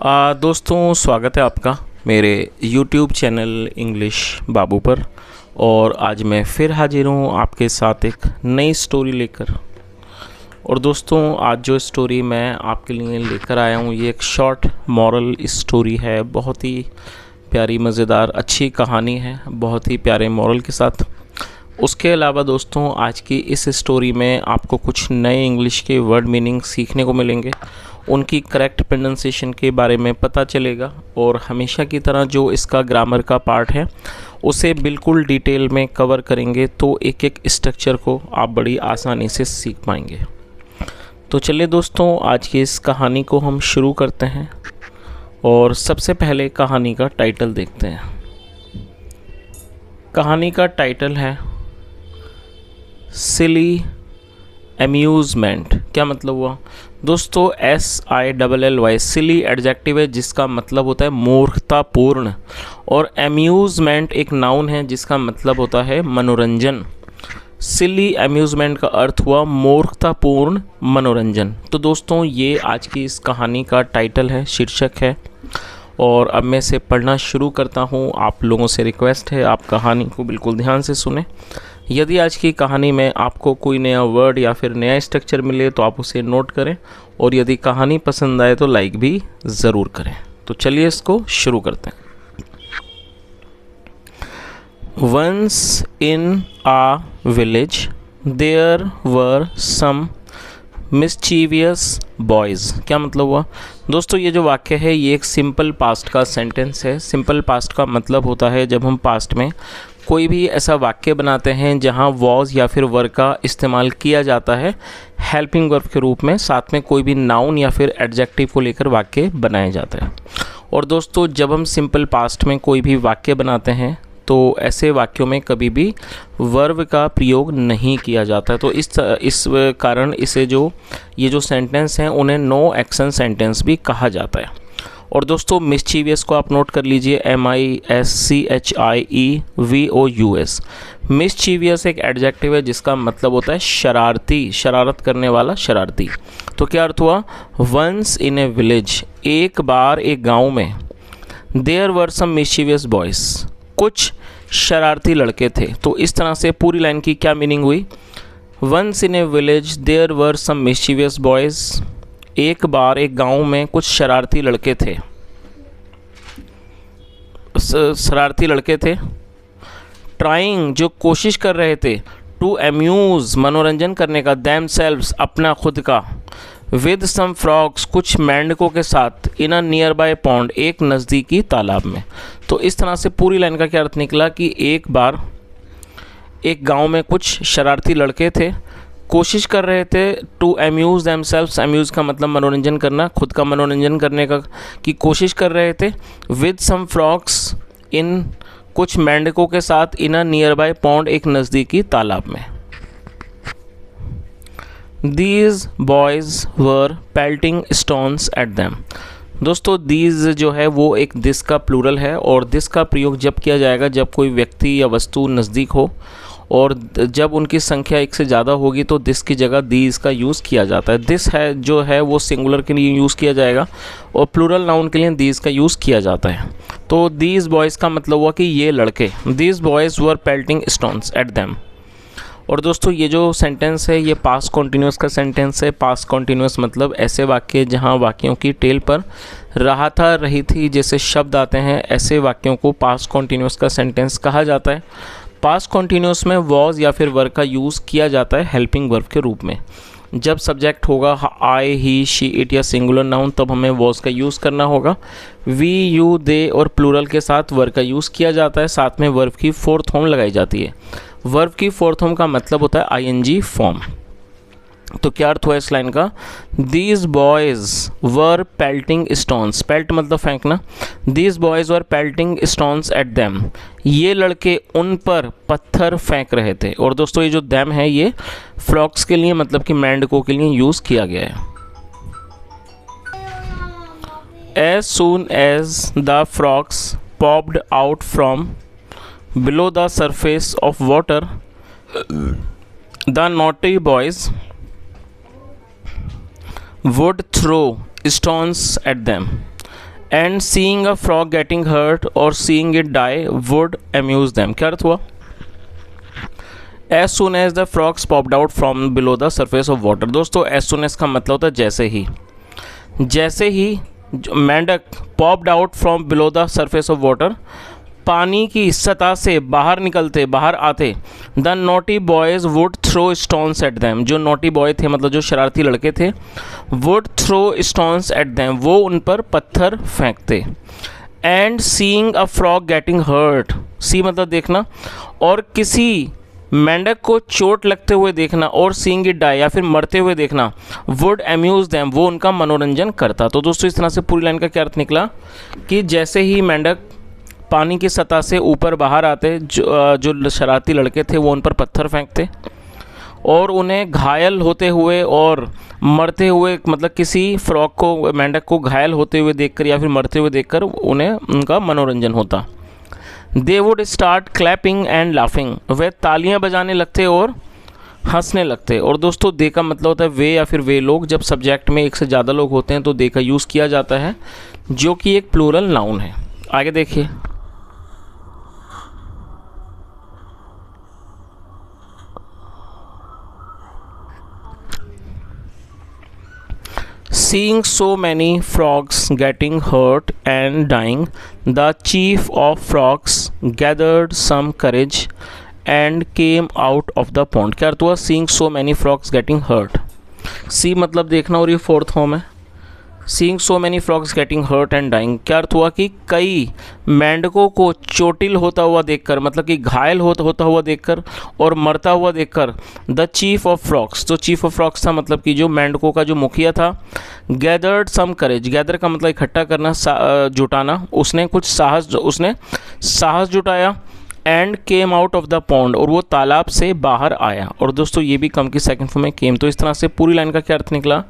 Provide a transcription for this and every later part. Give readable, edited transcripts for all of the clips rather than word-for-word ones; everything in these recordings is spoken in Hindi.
दोस्तों स्वागत है आपका मेरे YouTube चैनल इंग्लिश बाबू पर। और आज मैं फिर हाजिर हूँ आपके साथ एक नई स्टोरी लेकर। और दोस्तों आज जो स्टोरी मैं आपके लिए लेकर आया हूँ ये एक शॉर्ट मॉरल स्टोरी है। बहुत ही प्यारी मज़ेदार अच्छी कहानी है, बहुत ही प्यारे मॉरल के साथ। उसके अलावा दोस्तों आज की इस स्टोरी में आपको कुछ नए इंग्लिश के वर्ड मीनिंग सीखने को मिलेंगे, उनकी करेक्ट प्रोनाउंसिएशन के बारे में पता चलेगा। और हमेशा की तरह जो इसका ग्रामर का पार्ट है उसे बिल्कुल डिटेल में कवर करेंगे, तो एक एक स्ट्रक्चर को आप बड़ी आसानी से सीख पाएंगे। तो चलिए दोस्तों आज की इस कहानी को हम शुरू करते हैं। और सबसे पहले कहानी का टाइटल देखते हैं। कहानी का टाइटल है सिली अम्यूज़मेंट। क्या मतलब हुआ दोस्तों? SILLY सिली एडजेक्टिव है जिसका मतलब होता है मूर्खतापूर्ण, और अम्यूज़मेंट एक नाउन है जिसका मतलब होता है मनोरंजन। सिली अम्यूज़मेंट का अर्थ हुआ मूर्खतापूर्ण मनोरंजन। तो दोस्तों ये आज की इस कहानी का टाइटल है, शीर्षक है। और अब मैं इसे पढ़ना शुरू करता हूँ। आप लोगों से रिक्वेस्ट है आप कहानी को बिल्कुल ध्यान से सुने। यदि आज की कहानी में आपको कोई नया वर्ड या फिर नया स्ट्रक्चर मिले तो आप उसे नोट करें, और यदि कहानी पसंद आए तो लाइक भी ज़रूर करें। तो चलिए इसको शुरू करते हैं। Once in a village there were some mischievous boys. क्या मतलब हुआ दोस्तों? ये जो वाक्य है ये एक सिंपल पास्ट का सेंटेंस है। सिंपल पास्ट का मतलब होता है जब हम पास्ट में कोई भी ऐसा वाक्य बनाते हैं जहां वॉज या फिर वर का इस्तेमाल किया जाता है हेल्पिंग वर्ब के रूप में, साथ में कोई भी नाउन या फिर एडजेक्टिव को लेकर वाक्य बनाए जाते हैं। और दोस्तों जब हम सिंपल पास्ट में कोई भी वाक्य बनाते हैं तो ऐसे वाक्यों में कभी भी वर्ब का प्रयोग नहीं किया जाता है। तो इस कारण इसे ये जो सेंटेंस हैं उन्हें नो एक्शन सेंटेंस भी कहा जाता है। और दोस्तों मिस्चीवियस को आप नोट कर लीजिए, MISCHIEVOUS। मिस्चीवियस एक एडजेक्टिव है जिसका मतलब होता है शरारती, शरारत करने वाला, शरारती। तो क्या अर्थ हुआ? वंस इन ए विलेज, एक बार एक गांव में, there were some mischievous boys, कुछ शरारती लड़के थे। तो इस तरह से पूरी लाइन की क्या मीनिंग हुई? Once in a village there were some mischievous boys, एक बार एक गांव में कुछ शरारती लड़के थे। शरारती लड़के थे। ट्राइंग जो कोशिश कर रहे थे, टू अम्यूज़ मनोरंजन करने का, देमसेल्व्स अपना खुद का, विद सम फ्रॉग्स कुछ मेंढकों के साथ, इन अ नियर बाय पॉन्ड एक नज़दीकी तालाब में। तो इस तरह से पूरी लाइन का क्या अर्थ निकला कि एक बार एक गांव में कुछ शरारती लड़के थे, कोशिश कर रहे थे टू अम्यूज़ देमसेल्व्स, अम्यूज़ का मतलब मनोरंजन करना, खुद का मनोरंजन करने का की कोशिश कर रहे थे, विद सम फ्रॉग्स इन कुछ मेंढकों के साथ, इन अ नियर बाय पॉन्ड एक नज़दीकी तालाब में। These boys were pelting stones at them. दोस्तों दीज जो है वो एक दिस का प्लूरल है, और दिस का प्रयोग जब किया जाएगा जब कोई व्यक्ति या वस्तु नज़दीक हो, और जब उनकी संख्या एक से ज़्यादा होगी तो दिस की जगह दीज का यूज़ किया जाता है। दिस है जो है वो सिंगुलर के लिए यूज़ किया जाएगा, और प्लूरल नाउन के लिए दीज का यूज़ किया जाता है। तो दीज बॉयज़ का मतलब हुआ कि ये लड़के, these boys were pelting stones at them. और दोस्तों ये जो सेंटेंस है ये पास्ट कॉन्टिन्यूस का सेंटेंस है। पास्ट कॉन्टिन्यूस मतलब ऐसे वाक्य जहाँ वाक्यों की टेल पर रहा था, रही थी जैसे शब्द आते हैं, ऐसे वाक्यों को पास्ट कॉन्टिन्यूस का सेंटेंस कहा जाता है। पास्ट कॉन्टिन्यूस में वॉज या फिर वर्ब का यूज़ किया जाता है हेल्पिंग वर्ब के रूप में। जब सब्जेक्ट होगा आई, ही, शी, इट या सिंगुलर नाउन तब हमें वॉज का यूज़ करना होगा। वी, यू, दे और प्लूरल के साथ वर्ब का यूज़ किया जाता है, साथ में वर्ब की फोर्थ फॉर्म लगाई जाती है। वर्ब की फोर्थ फॉर्म का मतलब होता है ING फॉर्म। तो क्या अर्थ हुआ इस लाइन का? These boys were pelting stones, peeled मतलब फेंकना, these boys were pelting stones at them, ये लड़के उन पर पत्थर फेंक रहे थे। और दोस्तों ये जो देम है ये फ्रॉक्स के लिए मतलब कि मेंढकों के लिए यूज़ किया गया है। As soon as the frogs popped out from below the surface of water, the naughty boys would throw stones at them and seeing a frog getting hurt और seeing it die would amuse them. क्या अर्थ हुआ? As soon as the frogs popped out from below the surface of water. दोस्तों एज सुन एज का मतलब होता है जैसे ही मेंढक popped out from below the surface of water, पानी की सतह से बाहर आते, the naughty boys would throw stones at them. जो नोटी बॉय थे मतलब जो शरारती लड़के थे, would throw stones at them, वो उन पर पत्थर फेंकते। And seeing a frog getting hurt, see मतलब देखना, और किसी मेंढक को चोट लगते हुए देखना, और सीइंग इट डाई या फिर मरते हुए देखना, वुड अम्यूज देम, वो उनका मनोरंजन करता। तो दोस्तों इस तरह से पूरी लाइन का क्या अर्थ निकला कि जैसे ही मेंढक पानी की सतह से ऊपर बाहर आते, जो शरारती लड़के थे वो उन पर पत्थर फेंकते, और उन्हें घायल होते हुए और मरते हुए, मतलब किसी फ्रॉग को, मेंढक को घायल होते हुए देखकर या फिर मरते हुए देखकर उन्हें उनका मनोरंजन होता। They would start clapping and laughing, वे तालियां बजाने लगते और हंसने लगते। और दोस्तों दे का मतलब होता है वे या फिर वे लोग। जब सब्जेक्ट में एक से ज़्यादा लोग होते हैं तो दे का यूज़ किया जाता है, जो कि एक प्लूरल नाउन है। आगे देखिए, seeing so many frogs getting hurt and dying, the chief of frogs gathered some courage and came out of the pond। क्या अर्थ हुआ? seeing so many frogs getting hurt, see मतलब देखना, और ये फोर्थ फॉर्म है। Seeing so many frogs getting hurt and dying, क्या अर्थ हुआ कि कई मेंढकों को चोटिल होता हुआ देखकर, मतलब कि घायल होता हुआ देखकर और मरता हुआ देखकर, द चीफ ऑफ फ्रॉग्स, जो चीफ ऑफ फ्रॉग्स था मतलब कि जो मेंढकों का जो मुखिया था, गैदर्ड सम करेज, गैदर का मतलब इकट्ठा करना, जुटाना, उसने साहस जुटाया, and came out of the pond, और वो तालाब से बाहर आया। और दोस्तों ये भी कम की सेकंड फॉर्म में केम। तो इस तरह से पूरी लाइन का क्या अर्थ निकला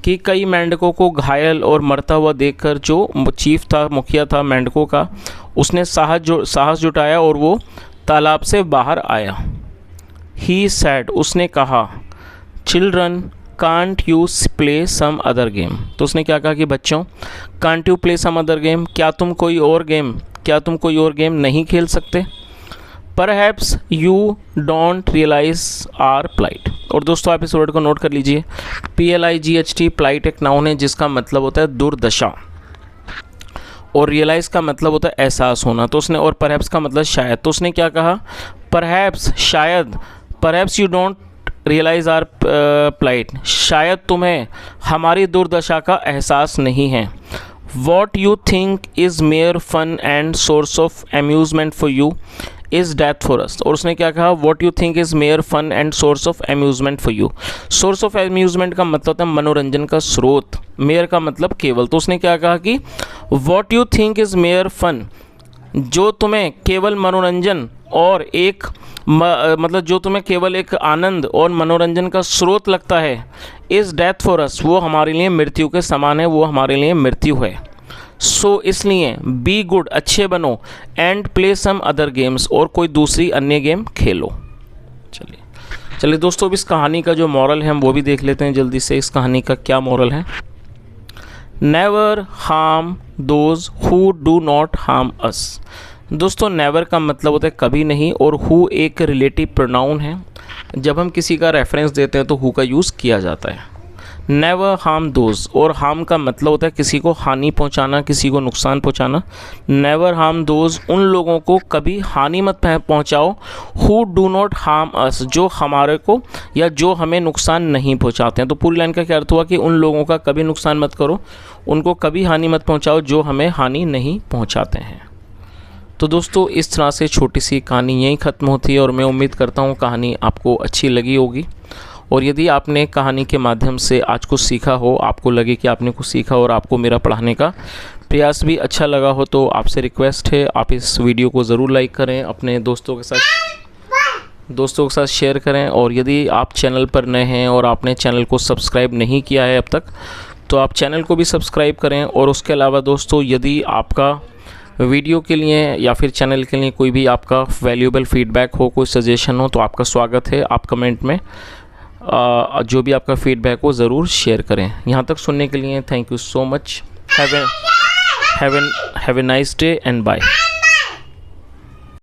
कि कई मेंढकों को घायल और मरता हुआ देखकर जो चीफ था, मुखिया था मेंढकों का, उसने साहस जुटाया और वो तालाब से बाहर आया। ही सैड, उसने कहा, children can't you play some other game. तो उसने क्या कहा कि बच्चों, can't you play some other game, क्या तुम कोई और गेम नहीं खेल सकते? Perhaps you don't realise our plight. और दोस्तों आप इस वर्ड को नोट कर लीजिए, PLIGHT, प्लाइट एक नाउन है जिसका मतलब होता है दुर्दशा, और रियलाइज का मतलब होता है एहसास होना। तो उसने, और परहैप्स का मतलब शायद, तो उसने क्या कहा? परहैप्स, शायद, perhaps you don't realise our plight, शायद तुम्हें हमारी दुर्दशा का एहसास नहीं है। What you think is mere fun and source of amusement for you is death for us. और उसने क्या कहा? What you think is mere fun and source of amusement for you. Source of amusement का मतलब होता है मनोरंजन का स्रोत, मेयर का मतलब केवल। तो उसने क्या कहा कि what you think is mere fun, जो तुम्हें केवल मनोरंजन और एक मतलब जो तुम्हें केवल एक आनंद और मनोरंजन का स्रोत लगता है, इज़ डेथ फॉर अस, वो हमारे लिए मृत्यु के समान है, वो हमारे लिए मृत्यु है। सो इसलिए बी गुड, अच्छे बनो, and play some other games, और कोई दूसरी अन्य गेम खेलो। चलिए दोस्तों, अब इस कहानी का जो मॉरल है हम वो भी देख लेते हैं जल्दी से। इस कहानी का क्या मॉरल है? Never harm those who do not harm अस। दोस्तों नेवर का मतलब होता है कभी नहीं, और हु एक रिलेटिव प्रोनाउन है। जब हम किसी का रेफरेंस देते हैं तो हु का यूज़ किया जाता है। नेवर हार्म दोज, और हार्म का मतलब होता है किसी को हानि पहुंचाना, किसी को नुकसान पहुंचाना। नेवर हार्म दोज, उन लोगों को कभी हानि मत पहुंचाओ, who do not harm us, जो हमारे को या जो हमें नुकसान नहीं पहुंचाते हैं। तो पूरी लाइन का क्या अर्थ हुआ कि उन लोगों का कभी नुकसान मत करो, उनको कभी हानि मत पहुँचाओ जो हमें हानि नहीं पहुँचाते हैं। तो दोस्तों इस तरह से छोटी सी कहानी यहीं ख़त्म होती है, और मैं उम्मीद करता हूँ कहानी आपको अच्छी लगी होगी। और यदि आपने कहानी के माध्यम से आज कुछ सीखा हो, आपको लगे कि आपने कुछ सीखा और आपको मेरा पढ़ाने का प्रयास भी अच्छा लगा हो, तो आपसे रिक्वेस्ट है आप इस वीडियो को ज़रूर लाइक करें, अपने दोस्तों के साथ शेयर करें। और यदि आप चैनल पर नए हैं और आपने चैनल को सब्सक्राइब नहीं किया है अब तक, तो आप चैनल को भी सब्सक्राइब करें। और उसके अलावा दोस्तों, यदि आपका वीडियो के लिए या फिर चैनल के लिए कोई भी आपका वैल्यूएबल फीडबैक हो, कोई सजेशन हो, तो आपका स्वागत है। आप कमेंट में जो भी आपका फीडबैक हो ज़रूर शेयर करें। यहाँ तक सुनने के लिए thank you so much. Have a nice day and bye.